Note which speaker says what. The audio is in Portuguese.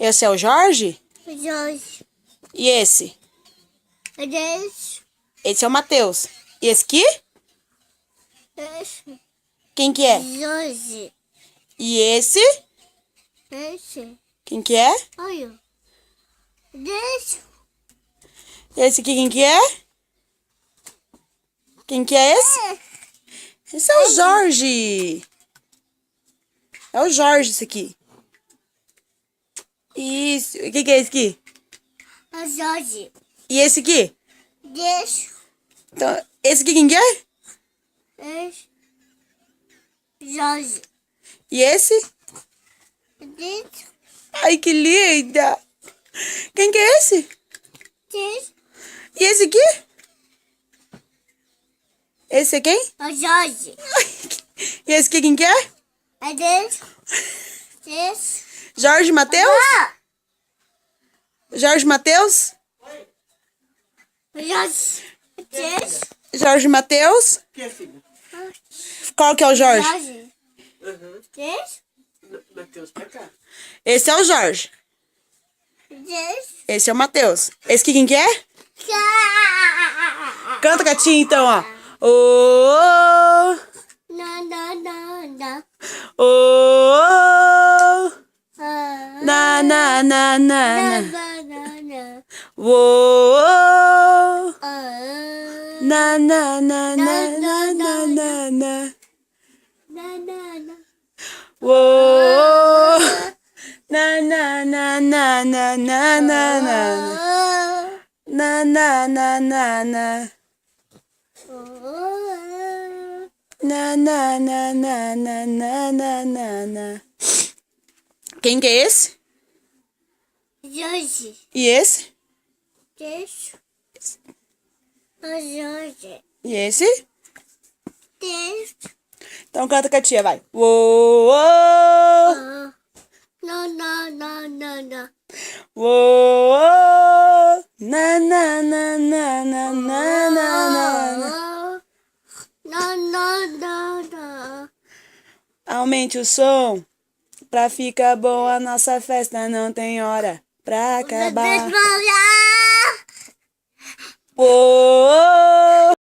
Speaker 1: Esse é o Jorge?
Speaker 2: Jorge.
Speaker 1: E esse?
Speaker 2: Esse.
Speaker 1: Esse é o Matheus. E esse aqui?
Speaker 2: Esse.
Speaker 1: Quem que é?
Speaker 2: Jorge.
Speaker 1: E esse?
Speaker 2: Esse.
Speaker 1: Quem que é?
Speaker 2: Olha. Esse.
Speaker 1: Esse aqui quem que é? Quem que é esse? Esse é o Jorge. É o Jorge esse aqui. Isso. E quem que é esse aqui?
Speaker 2: É Jorge.
Speaker 1: E esse aqui?
Speaker 2: Esse.
Speaker 1: Então, esse aqui quem que é?
Speaker 2: Esse. Jorge.
Speaker 1: E esse?
Speaker 2: Esse.
Speaker 1: Ai, que linda. Quem que é esse?
Speaker 2: Esse.
Speaker 1: E esse aqui? Esse é quem?
Speaker 2: É Jorge.
Speaker 1: E esse aqui quem que é?
Speaker 2: É desse. Esse.
Speaker 1: Jorge Matheus?
Speaker 2: Ah!
Speaker 1: Jorge Matheus?
Speaker 2: Jorge. Esse.
Speaker 1: Jorge Matheus?
Speaker 3: Que é, filho?
Speaker 1: Qual que é o Jorge?
Speaker 2: Jorge.
Speaker 3: Uhum.
Speaker 2: Esse.
Speaker 3: Matheus, pra cá.
Speaker 1: Esse é o Jorge.
Speaker 2: Esse.
Speaker 1: Esse é o Matheus. Esse aqui quem que é? Canta, Catinha, então, ó. Oh,
Speaker 2: Na, na, na, na.
Speaker 1: oh, oh,
Speaker 2: Ah.
Speaker 1: na, na, na, na,
Speaker 2: Na,
Speaker 1: na.
Speaker 2: na, na, na.
Speaker 1: Oh, oh,
Speaker 2: Ah.
Speaker 1: na, na, na, na, na, na, na, na.
Speaker 2: Na, na, na.
Speaker 1: Oh, na, na, na, na, na, na, na, na.
Speaker 2: Ah.
Speaker 1: Na, na, na, na, na.
Speaker 2: Ah.
Speaker 1: Na, na, na, na, na, na, na, na, na. Quem que é esse?
Speaker 2: Jorge.
Speaker 1: E esse?
Speaker 2: Esse. É Jorge.
Speaker 1: E esse?
Speaker 2: Esse.
Speaker 1: Então canta com a tia, vai. Uou, uou,
Speaker 2: Ah. Na, na, na, na, na.
Speaker 1: uou, uou. Na, na, na, na, na, na, na, na, na.
Speaker 2: Ah. Na, na, na, na.
Speaker 1: Aumente o som. Pra ficar bom a nossa festa não tem hora pra acabar. Uou, uou.